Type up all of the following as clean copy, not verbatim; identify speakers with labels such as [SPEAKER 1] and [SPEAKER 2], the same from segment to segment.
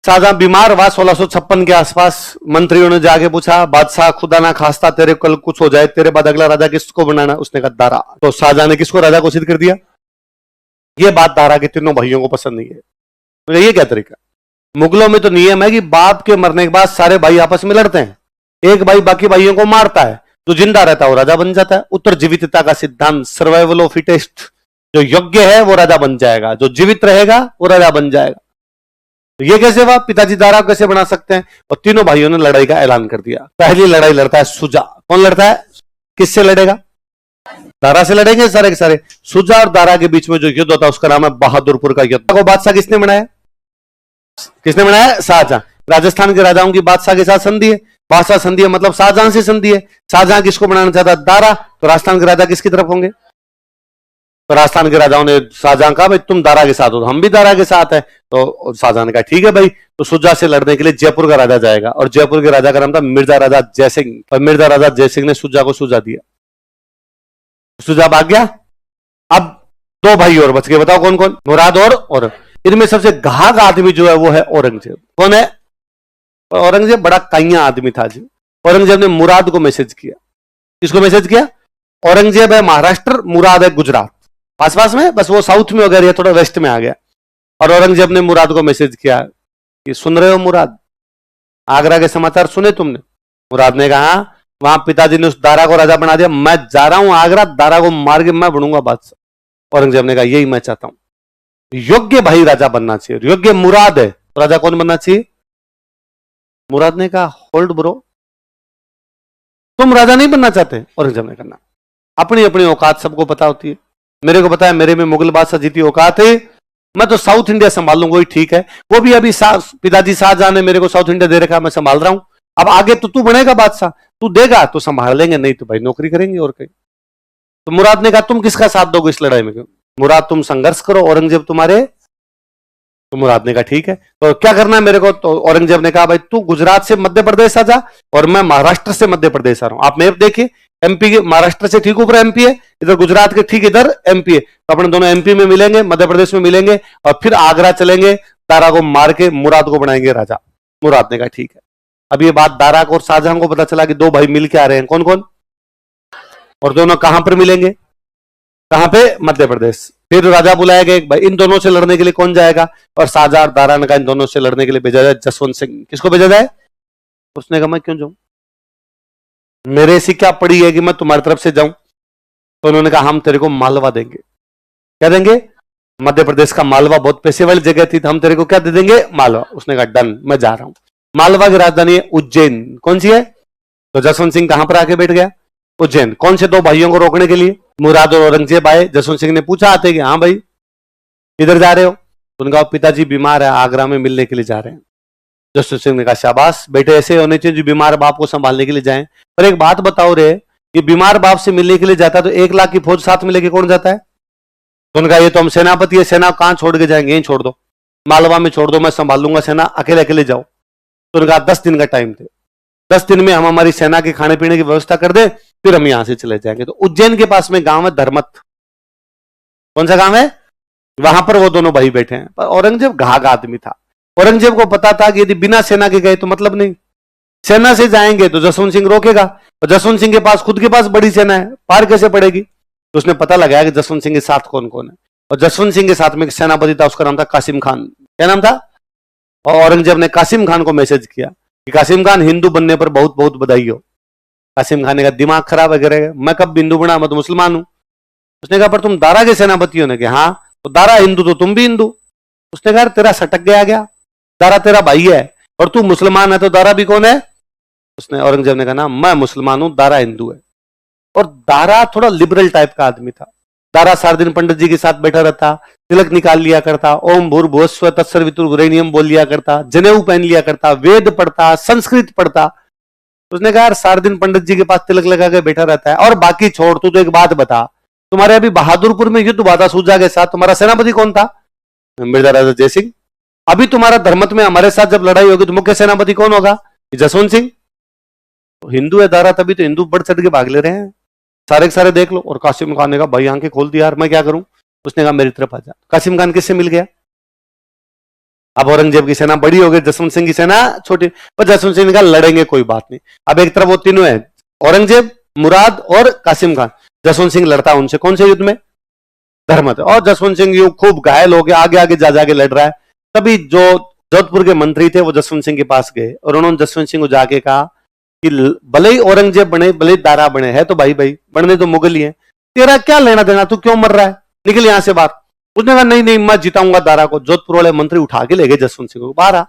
[SPEAKER 1] शाहजहां बीमार हुआ 1656 के आसपास। मंत्रियों ने जाके पूछा, बादशाह खुदा ना खास्ता तेरे कल कुछ हो जाए, तेरे बाद अगला राजा किसको बनाना? उसने कहा दारा। तो शाहजहां ने किसको राजा घोषित कर दिया? ये बात दारा के तीनों भाइयों को पसंद नहीं है। तो ये क्या तरीका? मुगलों में तो नियम है कि बाप के मरने के बाद सारे भाई आपस में लड़ते हैं, एक भाई बाकी भाइयों को मारता है, जो जिंदा रहता है वो राजा बन जाता है। उत्तर जीवितता का सिद्धांत, सर्वाइवल ऑफ फिटेस्ट, जो योग्य है वो राजा बन जाएगा, जो जीवित रहेगा वो राजा बन जाएगा। तो ये कैसे हुआ? पिताजी दारा कैसे बना सकते हैं? और तीनों भाइयों ने लड़ाई का ऐलान कर दिया। पहली लड़ाई लड़ता है सुजा। कौन लड़ता है? किससे लड़ेगा? दारा से लड़ेंगे सारे के सारे। सुजा और दारा के बीच में जो युद्ध होता है उसका नाम है बहादुरपुर का युद्ध। को बादशाह किसने बनाया? किसने बनाया? शाहजहां। राजस्थान के राजाओं की बादशाह के साथ संधि है। बादशाह संधि है मतलब शाहजहां से संधि है। शाहजहां किसको बनाना चाहता? दारा। तो राजस्थान के राजा किसकी तरफ होंगे? तो राजस्थान के राजाओं ने शाहजहां कहा भाई तुम दारा के साथ हो, तो हम भी दारा के साथ है। तो शाहजहां ने कहा ठीक है भाई। तो सुजा से लड़ने के लिए जयपुर का राजा जाएगा, और जयपुर के राजा का नाम था मिर्जा राजा जयसिंह। और मिर्जा राजा जयसिंह ने सुजा को सुजा दिया, सुजा भाग गया। अब दो भाई और बच गए, बताओ कौन कौन? मुराद और औरंग। इनमें सबसे घाघ आदमी जो है वो है औरंगजेब। कौन है? औरंगजेब बड़ा काइया आदमी था जी। औरंगजेब ने मुराद को मैसेज किया। किसको मैसेज किया? औरंगजेब है महाराष्ट्र, मुराद है गुजरात, पास पास में, बस वो साउथ में हो गया, थोड़ा वेस्ट में आ गया। और औरंगजेब ने मुराद को मैसेज किया कि सुन रहे हो मुराद, आगरा के समाचार सुने तुमने? मुराद ने कहा वहां पिताजी ने उस दारा को राजा बना दिया, मैं जा रहा हूं आगरा, दारा को मार के मैं बनूंगा बादशाह। औरंगजेब ने कहा यही मैं चाहता हूं, योग्य भाई राजा बनना चाहिए, योग्य मुराद है, तो राजा कौन बनना चाहिए? मुराद ने कहा होल्ड ब्रो, तुम राजा नहीं बनना चाहते? औरंगजेब ने कहा अपनी अपनी औकात सबको पता होती है, मेरे को पता है मेरे में मुगल बादशाह जीती औकात है, मैं तो साउथ इंडिया संभाल लूंगा, वही ठीक है। वो भी अभी पिताजी शाहजहां ने मेरे को साउथ इंडिया दे रखा, मैं संभाल रहा हूं, अब आगे तो तू बनेगा बादशाह, तू देगा तो संभाल लेंगे, नहीं तो भाई नौकरी करेंगे और कहीं। तो मुराद ने कहा तुम किसका साथ दोगे इस लड़ाई में? मुराद तुम संघर्ष करो, औरंगजेब तुम्हारे। तो मुराद ने कहा ठीक है, तो क्या करना है मेरे को? तो औरंगजेब ने कहा भाई तू गुजरात से मध्य प्रदेश आ जा, और मैं महाराष्ट्र से मध्य प्रदेश आ रहा हूं। आप मैप देखिए, एमपी के महाराष्ट्र से ठीक ऊपर एमपी है, इधर गुजरात के ठीक इधर एमपी है, तो अपने दोनों एमपी में मिलेंगे, मध्य प्रदेश में मिलेंगे, और फिर आगरा चलेंगे, दारा को मार के मुराद को बनाएंगे राजा। मुराद ने कहा ठीक है। अब ये बात दारा को और शाहजहां को पता चला कि दो भाई मिल के आ रहे हैं, कौन कौन, और दोनों कहां पर मिलेंगे? कहां पे? मध्य प्रदेश। फिर राजा बुलाया गया भाई इन दोनों से लड़ने के लिए कौन जाएगा? और शाहजहां और दारा ने कहा इन दोनों से लड़ने के लिए भेजा जाए जसवंत सिंह। किसको भेजा जाए? उसने कहा मैं क्यों जाऊं, मेरे ऐसी क्या पड़ी है कि मैं तुम्हारी तरफ से जाऊं? तो उन्होंने कहा हम तेरे को मालवा देंगे। क्या देंगे? मध्य प्रदेश का मालवा बहुत पैसे वाली जगह थी, तो हम तेरे को क्या दे देंगे? मालवा। उसने कहा डन, मैं जा रहा हूं। मालवा की राजधानी है उज्जैन। कौन सी है? तो जसवंत सिंह कहां पर आके बैठ गया? उज्जैन। कौन से दो भाइयों को रोकने के लिए? मुराद और औरंगजेब आए। जसवंत सिंह ने पूछा आते कि हाँ भाई इधर जा रहे हो? तो उनका पिताजी बीमार है, आगरा में मिलने के लिए जा रहे हैं। जसवंत सिंह ने कहा शाबाश बेटे, ऐसे होने चाहिए जो बीमार बाप को संभालने के लिए जाएं। पर एक बात बताओ रे, कि बीमार बाप से मिलने के लिए जाता है तो 1 लाख की फौज साथ में लेके कौन जाता है? तो उनका ये तो हम सेनापति है, सेना कहां छोड़ के जाएंगे? यहीं छोड़ दो, मालवा में छोड़ दो, मैं संभाल लूंगा सेना, अकेले अकेले जाओ। तो उनका 10 दिन का टाइम थे, 10 दिन में हम हमारी सेना के खाने पीने की व्यवस्था कर दे, फिर हम यहां से चले जाएंगे। तो उज्जैन के पास में गांव है धर्मत। कौन सा गांव है? वहां पर वो दोनों भाई बैठे हैं। पर औरंगजेब घाघ आदमी था, औरंगजेब को पता था कि यदि बिना सेना के गए तो मतलब नहीं, सेना से जाएंगे तो जसवंत सिंह रोकेगा, और जसवंत सिंह के पास खुद के पास बड़ी सेना है, पार कैसे पड़ेगी? तो उसने पता लगाया कि जसवंत सिंह के साथ कौन कौन है, और जसवंत सिंह के साथ में एक सेनापति था, उसका नाम था कासिम खान। क्या नाम था? और औरंगजेब ने कासिम खान को मैसेज किया कि कासिम खान हिंदू बनने पर बहुत बहुत बधाई हो। कासिम खान ने कहा दिमाग खराब है, मैं कब हिंदू बना, मैं तो मुसलमान हूं। उसने कहा पर तुम दारा के सेनापति हो ने? कहा हाँ। तो दारा हिंदू तो तुम भी हिंदू। उसने कहा तेरा सटक गया, दारा तेरा भाई है और तू मुसलमान है, तो दारा भी कौन है? उसने औरंगजेब ने कहा ना मैं मुसलमान हूं, दारा हिंदू है। और दारा थोड़ा लिबरल टाइप का आदमी था। दारा सारे दिन पंडित जी के साथ बैठा रहता, तिलक निकाल लिया करता, ओम भूर्भुवस्सुवः तत्सवितुर्वरेण्यम बोल लिया करता, जनेऊ पहन लिया करता, वेद पढ़ता, संस्कृत पढ़ता। उसने कहा यार सारे दिन पंडित जी के पास तिलक लगा के बैठा रहता है, और बाकी छोड़, तू तो एक बात बता, तुम्हारे अभी बहादुरपुर में युद्ध हुआ था सुजा के साथ, तुम्हारा सेनापति कौन था? मिर्जा राजा जयसिंह। अभी तुम्हारा धर्मत में हमारे साथ जब लड़ाई होगी तो मुख्य सेनापति कौन होगा? जसवंत सिंह। तो हिंदू है दारा, तभी तो हिंदू बढ़ चढ़ के भाग ले रहे हैं, सारे के सारे देख लो। और कासिम खान ने कहा भाई आंखें खोल दी यार, मैं क्या करूं? उसने कहा मेरी तरफ आ जा। कासिम खान किससे मिल गया? अब औरंगजेब की सेना बड़ी हो गई, जसवंत सिंह की सेना छोटी, पर जसवंत सिंह ने कहा लड़ेंगे कोई बात नहीं। अब एक तरफ वो तीनों है, औरंगजेब, मुराद और कासिम खान। जसवंत सिंह लड़ता है उनसे, कौन से युद्ध में? धर्मत। और जसवंत सिंह यूं खूब घायल हो गया, आगे आगे जा जाके लड़ रहा है। तभी जो जोधपुर के मंत्री थे वो जसवंत सिंह के पास गए और उन्होंने जसवंत सिंह को जाके कहा कि भले ही औरंगजेब बने, भले ही दारा बने, है तो भाई भाई, बनने तो मुगल ही है, तेरा क्या लेना देना, तू क्यों मर रहा है, निकल यहां से बाहर। उसने कहा नहीं नहीं, मैं जिताऊंगा दारा को। जोधपुर वाले मंत्री उठा के ले गए जसवंत सिंह को बाहर आ।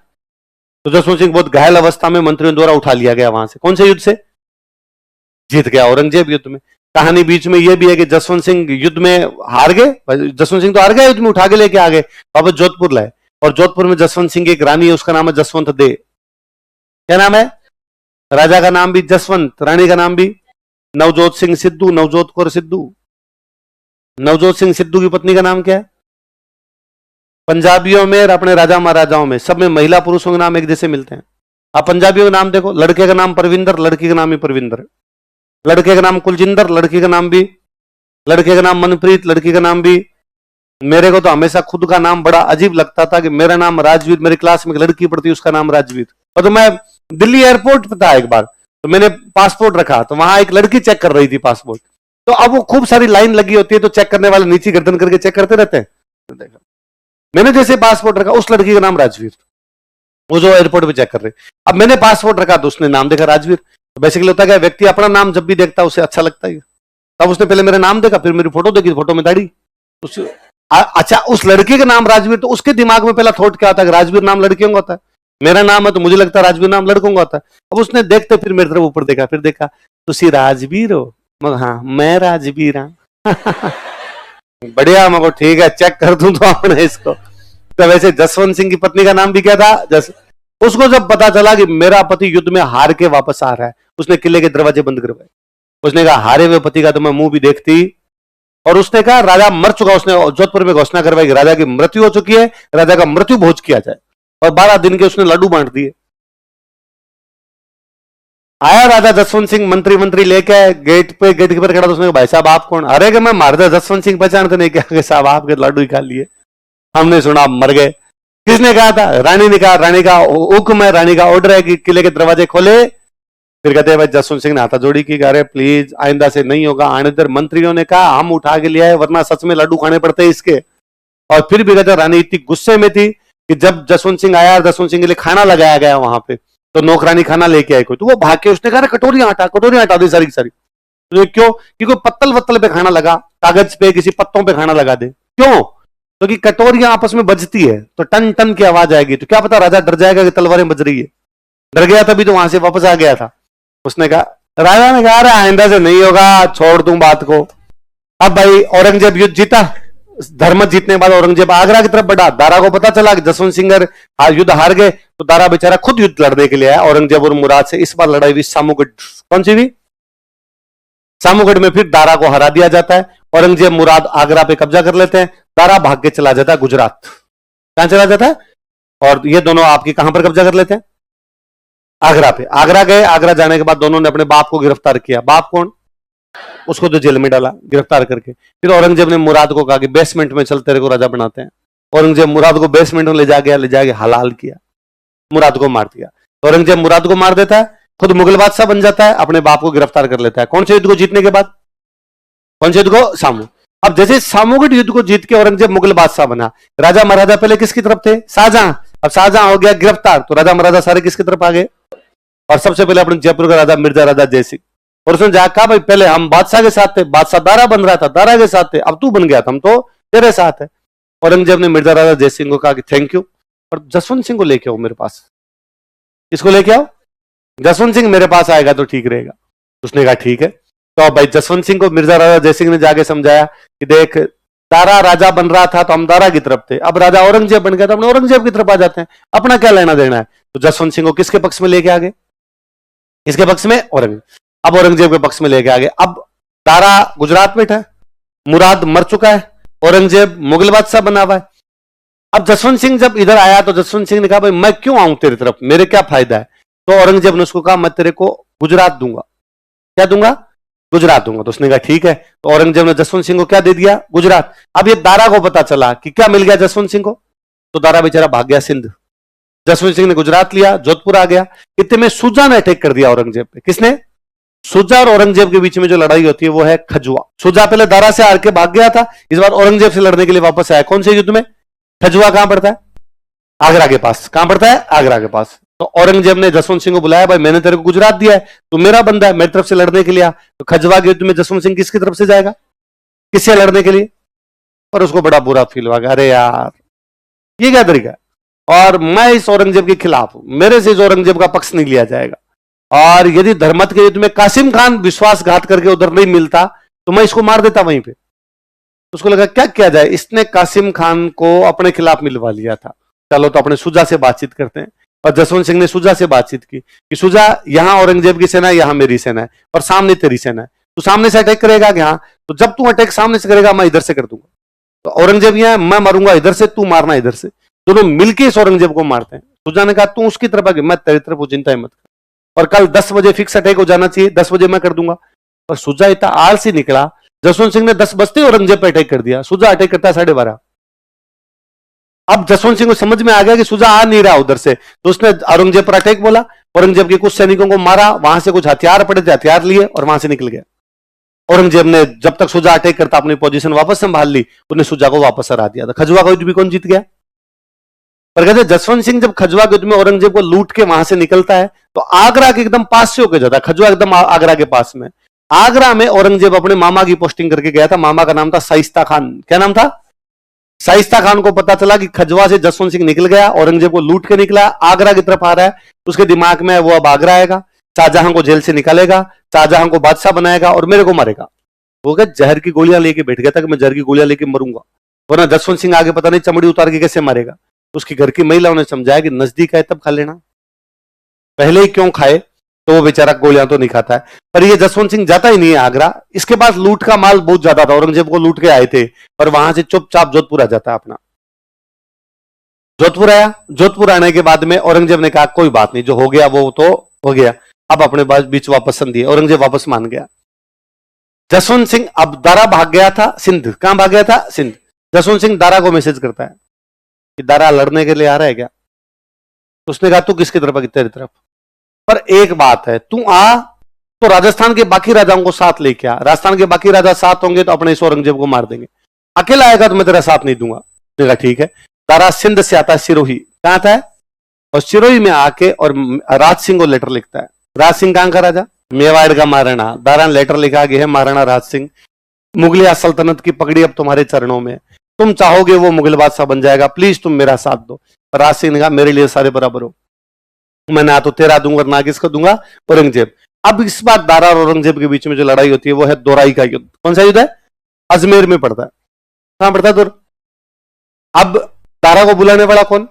[SPEAKER 1] तो जसवंत सिंह बहुत घायल अवस्था में मंत्रियों द्वारा उठा लिया गया वहां से। कौन से युद्ध से? जीत गया औरंगजेब युद्ध में। कहानी बीच में यह भी है कि जसवंत सिंह युद्ध में हार गए, जसवंत सिंह तो हार गए युद्ध में, उठा के लेके आ गए, वापस जोधपुर लाए। और जोधपुर में जसवंत सिंह की एक रानी है, उसका नाम है जसवंत दे। क्या नाम है? राजा का नाम भी जसवंत, रानी का नाम भी नवजोत सिंह सिद्धू, नवजोत कौर सिद्धू। नवजोत सिंह सिद्धू की पत्नी का नाम क्या है? पंजाबियों में और अपने राजा महाराजाओं में सब में महिला पुरुषों के नाम एक जैसे मिलते हैं। आप पंजाबियों का नाम देखो, लड़के का नाम परविंदर, लड़की का नाम ही परविंदर। लड़के का नाम कुलजिंदर, लड़की का नाम भी, लड़के का नाम मनप्रीत, लड़की का नाम भी। मेरे को तो हमेशा खुद का नाम बड़ा अजीब लगता था कि मेरा नाम राजवीर, मेरी क्लास में एक लड़की पढ़ती, उसका नाम राजवीर। और तो मैं दिल्ली एयरपोर्ट पे था एक बार, तो मैंने पासपोर्ट रखा, तो वहां एक लड़की चेक कर रही थी पासपोर्ट। तो अब वो खूब सारी लाइन लगी होती है, तो चेक करने वाले नीचे गर्दन करके चेक करते रहते हैं। तो देखा मैंने जैसे पासपोर्ट रखा, उस लड़की का नाम राजवीर, वो जो एयरपोर्ट पे चेक कर रही। अब मैंने पासपोर्ट रखा तो उसने नाम देखा राजवीर। तो बेसिकली होता है व्यक्ति अपना नाम जब भी देखता है उसे अच्छा लगता है। तब उसने पहले मेरा नाम देखा, फिर मेरी फोटो देखी, फोटो में दाढ़ी। अच्छा, उस लड़के का नाम राजवीर, तो उसके दिमाग में पहला थॉट क्या होता है? राजवीर नाम लड़कियों का होता है, मेरा नाम है तो मुझे लगता है राजवीर नाम लड़कों का होता है। अब उसने देखते फिर मेरी तरफ ऊपर देखा, फिर देखा तुसी राजवीर हो? हाँ मैं राजवीर हाँ। बढ़िया, मैं ठीक है, चेक कर दूं तो आपने इसको। तो वैसे जसवंत सिंह की पत्नी का नाम भी क्या था? उसको जब पता चला कि मेरा पति युद्ध में हार के वापस आ रहा है, उसने किले के दरवाजे बंद करवाए। उसने कहा हारे हुए पति का तो मैं मुंह भी देखती। और उसने कहा राजा मर चुका, उसने जोधपुर में घोषणा करवाई कि राजा की मृत्यु हो चुकी है, राजा का मृत्यु भोज किया जाए। और 12 दिन के उसने लड्डू बांट दिए। आया राजा जसवंत सिंह, मंत्री लेके गेट पे, गेट कीपर खड़ा, तो उसने कहा भाई साहब आप कौन? अरे कि मैं महाराजा जसवंत सिंह, पहचानते नहीं क्या? साहब आपके लड्डू ही खा लिए, हमने सुना आप मर गए। किसने कहा था? रानी ने कहा, रानी का हुक्म है, रानी का ऑर्डर है कि किले के दरवाजे खोले। फिर कहते हैं भाई जसवंत सिंह ने हाथा जोड़ी की, अरे प्लीज आइंदा से नहीं होगा। आनंदर मंत्रियों ने कहा हम उठा के लिया है, वरना सच में लड्डू खाने पड़ते हैं इसके। और फिर भी कहते रानी इतनी गुस्से में थी कि जब जसवंत सिंह आया, जसवंत सिंह के लिए खाना लगाया गया वहां पे, तो नौकरानी खाना लेके आई कोई, तो वो भाग के उसने कहा कटोरियां हटा दी सारी की सारी। तो क्यों? कि कोई पत्तल वत्तल पे खाना लगा, कागज पे, किसी पत्तों पे खाना लगा दे। क्यों? क्योंकि तो कटोरियां आपस में बजती है तो टन टन की आवाज आएगी, तो क्या पता राजा डर जाएगा कि तलवारें बज रही है। डर गया, तभी तो वहां से वापस आ गया था। उसने कहा, राजा ने कहा आइंदा से नहीं होगा, छोड़ दूं बात को। अब भाई औरंगजेब युद्ध जीता, धर्म जीतने के बाद औरंगजेब आगरा की तरफ बढ़ा। दारा को पता चला कि जसवंत सिंह युद्ध हार गए, तो दारा बेचारा खुद युद्ध लड़ने के लिए आया औरंगजेब और मुराद से। इस बार लड़ाई हुई सामूगढ़। कौन सी हुई? सामूगढ़ में फिर दारा को हरा दिया जाता है। औरंगजेब मुराद आगरा पे कब्जा कर लेते हैं, दारा भाग के चला जाता है गुजरात। कहां चला जाता है? और ये दोनों आपकी कहां पर कब्जा कर लेते हैं? आगरा पे। आगरा गए, आगरा जाने के बाद दोनों ने अपने बाप को गिरफ्तार किया। बाप कौन? उसको तो जेल में डाला गिरफ्तार करके। फिर औरंगजेब ने मुराद को कहा कि बेसमेंट में चल, तेरे को राजा बनाते हैं। औरंगजेब मुराद को बेसमेंट में ले जाके हलाल किया, मुराद को मार दिया। औरंगजेब मुराद को मार देता है, खुद मुगल बादशाह बन जाता है, अपने बाप को गिरफ्तार कर लेता है। कौन से युद्ध को जीतने के बाद? कौन से युद्ध को? सामू। अब जैसे सामूगढ़ युद्ध को जीत के औरंगजेब मुगल बादशाह बना, राजा महाराजा पहले किसकी तरफ थे? शाहजहां। अब शाहजहां हो गया गिरफ्तार, तो राजा महाराजा सारे किसकी तरफ आ गए? और सबसे पहले अपने जयपुर का राजा मिर्जा राजा जय सिंह। और उसने जाकर कहा भाई पहले हम बादशाह के साथ थे, बादशाह दारा बन रहा था, दारा के साथ थे, अब तू बन गया, हम तो तेरे साथ है। औरंगजेब ने मिर्जा राजा जय सिंह को कहा कि थैंक यू, और जसवंत सिंह को लेके आओ मेरे पास। किसको लेके आओ? जसवंत सिंह मेरे पास आएगा तो ठीक रहेगा। उसने कहा ठीक है। तो भाई जसवंत सिंह को मिर्जा राजा जय सिंह ने जाके समझाया कि देख, दारा राजा बन रहा था तो हम दारा की तरफ थे, अब राजा औरंगजेब बन गया तो अपने औरंगजेब की तरफ आ जाते हैं, अपना क्या लेना देना है। तो जसवंत सिंह को किसके पक्ष में लेके आ गए? किसके पक्ष में? औरंगजेब। अब औरंगजेब के पक्ष में लेके आ गए। अब दारा गुजरात में था, मुराद मर चुका है, औरंगजेब मुगल बादशाह बना हुआ है। अब जसवंत सिंह जब इधर आया तो जसवंत सिंह ने कहा भाई मैं क्यों आऊं तेरी तरफ, मेरे क्या फायदा है। तो औरंगजेब ने उसको कहा मैं तेरे को गुजरात दूंगा। क्या दूंगा? गुजरात दूंगा। तो उसने कहा ठीक है। तो औरंगजेब ने जसवंत सिंह को क्या दे दिया? गुजरात। अब ये दारा को पता चला कि क्या मिल गया जसवंत सिंह को? तो दारा बेचारा भाग गया सिंध। जसवंत सिंह ने गुजरात लिया, जोधपुर आ गया। इतने में सुजा ने अटैक कर दिया औरंगजेब पे। किसने? सुजा और औरंगजेब के बीच में जो लड़ाई होती है वो है खजुआ। सुजा पहले दारा से हार के भाग गया था, इस बार औरंगजेब से लड़ने के लिए वापस आया। कौन से युद्ध में? खजुआ कहां पड़ता है? आगरा के पास। कहां पड़ता है? आगरा के पास। तो औरंगजेब ने जसवंत सिंह को बुलाया, भाई मैंने तेरे को गुजरात दिया है, तू मेरा बंदा है, मेरी तरफ से लड़ने के लिए आ। तो खजुआ के युद्ध में जसवंत सिंह किसकी तरफ से जाएगा? किससे लड़ने के लिए? पर उसको बड़ा बुरा फील हुआ, अरे यार ये क्या तरीका है, और मैं इस औरंगजेब के खिलाफ हूं, मेरे से इस औरंगजेब का पक्ष नहीं लिया जाएगा। और यदि धर्मत के युद्ध में कासिम खान विश्वासघात करके उधर नहीं मिलता तो मैं इसको मार देता वहीं पे। उसको लगा क्या किया जाए, इसने कासिम खान को अपने खिलाफ मिलवा लिया था, चलो तो अपने सुजा से बातचीत करते हैं। और जसवंत सिंह ने सुजा से बातचीत की कि सुजा, यहां औरंगजेब की सेना है, यहां मेरी सेना है, और सामने तेरी सेना है, तू सामने से अटैक करेगा कि हाँ, तो जब तू अटैक सामने से करेगा मैं इधर से कर दूंगा। तो औरंगजेब यहां है, मैं मारूंगा इधर से, तू मारना इधर से, दोनों मिलकर इस औरंगजेब को मारते हैं। सुजा ने कहा तू उसकी तरफ आगे, मैं तेरी तरफ, चिंता मत कर, और कल 10 बजे फिक्स अटैक हो जाना चाहिए, 10 बजे मैं कर दूंगा। पर सुजा इतना आलसी निकला, जसवंत सिंह ने 10 बजते औरंगजेब पर अटैक कर दिया। सुजा अटैक करता है 12:30। अब जसवंत सिंह को समझ में आ गया कि सुजा आ नहीं रहा उधर से, तो उसने औरंगजेब पर अटैक बोला, औरंगजेब के कुछ सैनिकों को मारा, वहां से कुछ हथियार पड़े थे, हथियार लिए और वहां से निकल गया। औरंगजेब ने जब तक सुजा अटैक करता अपनी पोजीशन वापस संभाल ली, उसने सुजा को वापस हरा दिया था। खजुआ का युद्ध भी कौन जीत गया? पर कहते जसवंत सिंह जब खजुआ के युद्ध में औरंगजेब को लूट के वहां से निकलता है तो आगरा के एकदम पास से होकर जाता है, खजुआ एकदम आगरा के पास में। आगरा में औरंगजेब अपने मामा की पोस्टिंग करके गया था, मामा का नाम था शाइस्ता खान। क्या नाम था? शाइस्ता खान को पता चला कि खजुआ से जसवंत सिंह निकल गया, औरंगजेब को लूट के निकला, आगरा की तरफ आ रहा है, उसके दिमाग में वो अब आगरा आएगा, शाहजहां को जेल से निकालेगा, शाहजहां को बादशाह बनाएगा और मेरे को मारेगा। वो क्या जहर की गोलियां लेके बैठ गया था कि मैं जहर की गोलियां लेके मरूंगा, वरना जसवंत सिंह आगे पता नहीं चमड़ी उतार के कैसे मारेगा। उसकी घर की महिलाओं ने समझाया कि नजदीक है तब खा लेना, पहले ही क्यों खाए, तो वो बेचारा गोलियां तो नहीं खाता है। पर ये जसवंत सिंह जाता ही नहीं है आगरा, इसके पास लूट का माल बहुत ज्यादा था, औरंगजेब को लूट के आए थे, पर वहां से चुपचाप जोधपुर आ जाता है अपना। जोधपुर आया, जोधपुर आने के बाद में औरंगजेब ने कहा कोई बात नहीं, जो हो गया वो तो हो गया, अब अपने बीच वापस संधि। औरंगजेब वापस मान गया। जसवंत सिंह अब दारा भाग गया था सिंध। कहां भाग गया था? सिंध। जसवंत सिंह दारा को मैसेज करता है कि दारा लड़ने के लिए आ रहा है क्या? तो उसने कहा तू किसकी तरफ? तेरी तरफ। पर एक बात है, तू आ तो राजस्थान के बाकी राजाओं को साथ लेके आ, राजस्थान के बाकी राजा साथ होंगे तो अपने इस औरंगजेब को मार देंगे, अकेला आएगा तो मैं तेरा साथ नहीं दूंगा। देखा ठीक है। दारा सिंध से आता है सिरोही। कहां आता है? और सिरोही में आके और राज सिंह को लेटर लिखता है। राज सिंह कहां का राजा? मेवाड़ का महाराणा। दारा ने लेटर लिखा कि है महाराणा राज सिंह, मुगलिया सल्तनत की पगड़ी अब तुम्हारे चरणों में, तुम चाहोगे वो मुगल बादशाह बन जाएगा, प्लीज तुम मेरा साथ दो। राज सिंह ने कहा मेरे लिए सारे बराबर हो, मैं ना तो तेरा दूंगा ना किसको दूंगा, औरंगजेब। अब इस बार दारा और औरंगजेब के बीच में जो लड़ाई होती है वो है दोराई का युद्ध। कौन सा युद्ध है? अजमेर में पड़ता है। कहां पड़ता है? दूर। अब दारा को बुलाने वाला कौन?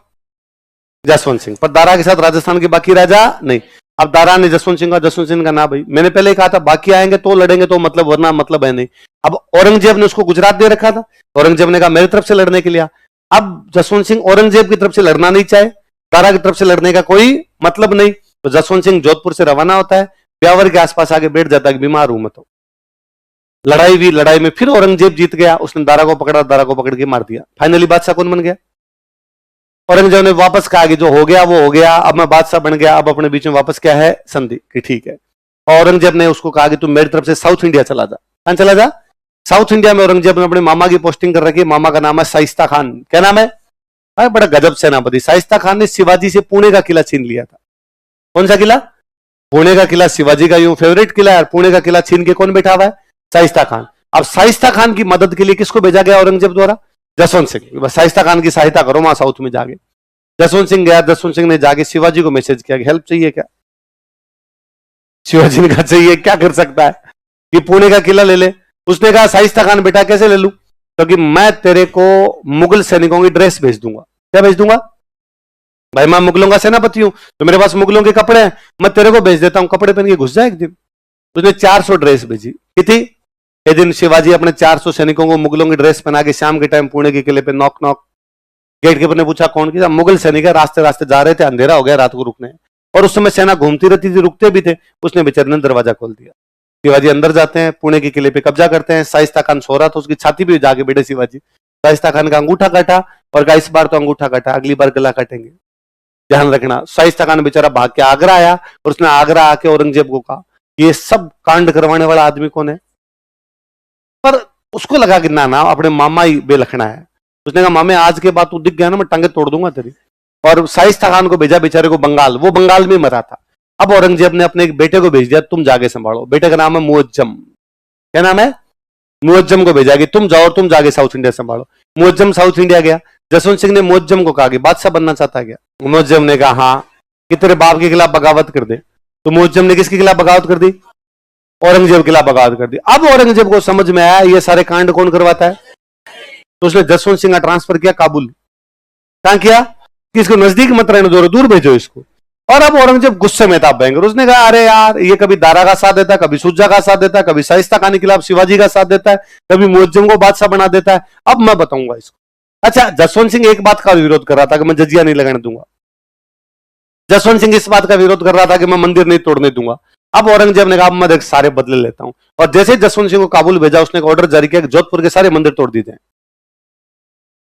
[SPEAKER 1] जसवंत सिंह। पर दारा के साथ राजस्थान के बाकी राजा नहीं। अब दारा ने जसवंत सिंह का ना भाई, मैंने पहले ही कहा था बाकी आएंगे तो लड़ेंगे, तो मतलब वरना मतलब है नहीं। अब औरंगजेब ने उसको गुजरात दे रखा था, औरंगजेब ने कहा मेरी तरफ से लड़ने के लिए। अब जसवंत सिंह औरंगजेब की तरफ से लड़ना नहीं चाहे, दारा की तरफ से लड़ने का कोई मतलब नहीं, तो जसवंत सिंह जोधपुर से रवाना होता है, ब्यावर के आसपास आके बैठ जाता है कि बीमार हूं मैं तो। लड़ाई भी, लड़ाई में फिर औरंगजेब जीत गया, उसने दारा को पकड़ा, दारा को पकड़ के मार दिया। फाइनली बादशाह कौन बन गया? औरंगजेब ने वापस कहा कि जो हो गया वो हो गया, अब मैं बादशाह बन गया, अब अपने बीच में वापस क्या है? संधि कि ठीक है। औरंगजेब ने उसको कहा कि तुम मेरी तरफ से साउथ इंडिया चला जा। कहां चला जा? साउथ इंडिया में औरंगजेब ने अपने मामा की पोस्टिंग कर रखी है, मामा का नाम है शाइस्ता खान। क्या नाम है? अरे बड़ा गजब सेनापति। शाइस्ता खान ने शिवाजी से पुणे का किला छीन लिया था। कौन सा किला? पुणे का किला। शिवाजी का यूं फेवरेट किला है, पुणे का किला छीन के कौन बैठा हुआ है? शाइस्ता खान। अब शाइस्ता खान की मदद के लिए किसको भेजा गया औरंगजेब द्वारा? जसवंत सिंह। शाइस्ता खान की सहायता करो वहां साउथ में जाके। जसवंत सिंह गया, जसवंत सिंह ने जाके शिवाजी को मैसेज किया कि हेल्प चाहिए क्या? शिवाजी ने कहा चाहिए, क्या कर सकता है कि पुणे का किला ले ले। उसने कहा शाइस्ता खान बेटा कैसे ले लूं? क्योंकि मैं तेरे को मुगल सैनिकों की ड्रेस भेज दूंगा। क्या भेज दूंगा? भाई मैं मुगलों का सेनापति हूं तो मेरे पास मुगलों के कपड़े हैं, मैं तेरे को भेज देता हूं, कपड़े पहन के घुस जाए एक दिन। उसने 400 ड्रेस भेजी। कितनी? एक दिन शिवाजी अपने 400 सैनिकों को मुगलों की ड्रेस पहना के शाम के टाइम पुणे के किले पे नॉक नॉक, गेट कीपर ने पूछा कौन? किया मुगल सैनिक है, रास्ते रास्ते जा रहे थे, अंधेरा हो गया, रात को रुकने, और उस समय सेना घूमती रहती थी, रुकते भी थे। उसने बेचारे ने दरवाजा खोल दिया। शिवाजी अंदर जाते हैं, पुणे के किले पे कब्जा करते हैं। शाइस्ता खान सो रहा था, उसकी छाती पे जाके बैठे शिवाजी। शाइस्ता खान का अंगूठा काटा, और कहा इस बार तो अंगूठा कटा, अगली बार गला काटेंगे। ध्यान रखना। शाइस्ता खान बेचारा भाग के आगरा आया और उसने आगरा आके औरंगजेब को कहा ये सब कांड करवाने वाला आदमी कौन है। पर उसको लगा कि ना अपने मामा ही बेलखना है। उसने कहा मामे आज के बाद तू दिख गया ना मैं टांगे तोड़ दूंगा तेरी। और शाइस्ता खान को भेजा बेचारे को बंगाल, वो बंगाल में मरा था। अब औरंगजेब ने अपने एक बेटे को भेज दिया, तुम जाके संभालो। बेटे का नाम है मुअज्जम। क्या नाम है? मुअज्जम को भेजा कि तुम जाओ, तुम जाके साउथ इंडिया संभालो। मुअज्जम साउथ इंडिया गया। जसवंत सिंह ने मुअज्जम को कहा कि बादशाह बनना चाहता क्या? मुअज्जम ने कहा हाँ, कि तेरे बाप के खिलाफ बगावत कर दे। तो मुअज्जम ने किसके खिलाफ बगावत कर दी? औरंगजेब के खिलाफ बगावत कर दी। अब औरंगजेब को समझ में आया ये सारे कांड कौन करवाता है, तो उसने जसवंत सिंह का ट्रांसफर किया काबुल। कहां किया? कि इसको नजदीक मत रहने दो, दूर भेजो इसको। और अब औरंगजेब गुस्से में था भयंकर। उसने कहा अरे यार ये कभी दारा का साथ देता है, कभी सुजा का साथ देता है, कभी शाइस्ता खान के खिलाफ शिवाजी का साथ देता है, कभी मुअज्जम को बादशाह बना देता है। अब मैं बताऊंगा इसको। अच्छा, जसवंत सिंह एक बात का विरोध कर रहा था कि मैं जजिया नहीं लगाने दूंगा। जसवंत सिंह इस बात का विरोध कर रहा था कि मैं मंदिर नहीं तोड़ने दूंगा। अब औरंगजेब ने कहा मैं देख सारे बदले लेता हूं। और जैसे जसवंत सिंह को काबुल भेजा, उसने एक ऑर्डर जारी किया कि जोधपुर के सारे मंदिर तोड़ दिए जाएं।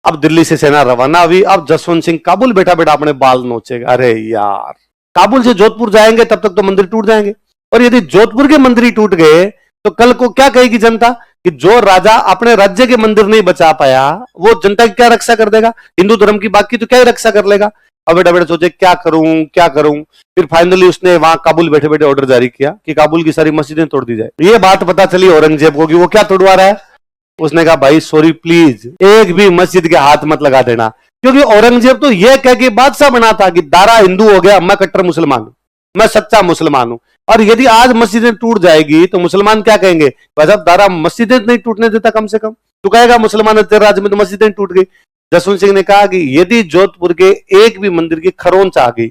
[SPEAKER 1] अब दिल्ली से सेना रवाना हुई। अब जसवंत सिंह काबुल बैठा बैठा अपने बाल नोचेगा। अरे यार, काबुल से जोधपुर जाएंगे तब तक तो मंदिर टूट जाएंगे, और यदि जोधपुर के मंदिर ही टूट गए तो कल को क्या कहेगी जनता कि जो राजा अपने राज्य के मंदिर नहीं बचा पाया वो जनता की क्या रक्षा कर देगा? हिंदू धर्म की बाकी तो क्या ही रक्षा कर लेगा। अब बेटा बेटा सोचे क्या करूं क्या करूं। फिर फाइनली उसने वहां काबुल बैठे बैठे ऑर्डर जारी किया कि काबुल की सारी मस्जिदें तोड़ दी जाए। ये बात पता चली औरंगजेब को कि वो क्या तोड़वा रहा है। उसने कहा भाई सॉरी प्लीज, एक भी मस्जिद के हाथ मत लगा देना। क्योंकि औरंगजेब तो यह कह के बादशाह बना था कि दारा हिंदू हो गया, मैं कट्टर मुसलमान हूं, मैं सच्चा मुसलमान हूं। और यदि आज मस्जिदें टूट जाएगी तो मुसलमान क्या कहेंगे? भाई साहब दारा मस्जिदें नहीं टूटने देता, कम से कम तो कहेगा मुसलमान तेरे राज्य में तो मस्जिदें टूट गई। जसवंत सिंह ने कहा कि यदि जोधपुर के एक भी मंदिर की खरोंच आ गई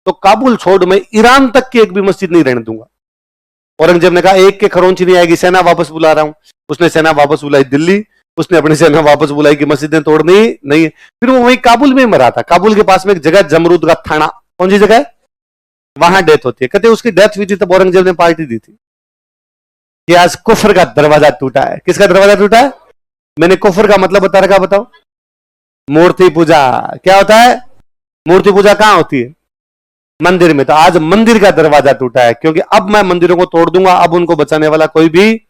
[SPEAKER 1] तो काबुल छोड़ मैं ईरान तक की एक भी मस्जिद नहीं रहने दूंगा। औरंगजेब ने कहा एक के खरोंच नहीं आएगी, सेना वापस बुला रहा हूं। उसने सेना वापस बुलाई दिल्ली। उसने अपनी सेना वापस बुलाई कि मस्जिदें तोड़नी नहीं है। फिर वो वहीं काबुल में मरा था। काबुल के पास में एक जगह जमरूद का थाना, कौन सी जगह है, वहां डेथ होती है। कहते उसकी डेथ हुई थी तब औरंगजेब ने पार्टी दी थी कि आज कुफर का दरवाजा टूटा है। किसका दरवाजा टूटा है? मैंने कुफर का मतलब बता रखा, बताओ। मूर्ति पूजा। क्या होता है? मूर्ति पूजा कहां होती है? मंदिर में। तो आज मंदिर का दरवाजा टूटा है, क्योंकि अब मैं मंदिरों को तोड़ दूंगा, अब उनको बचाने वाला कोई भी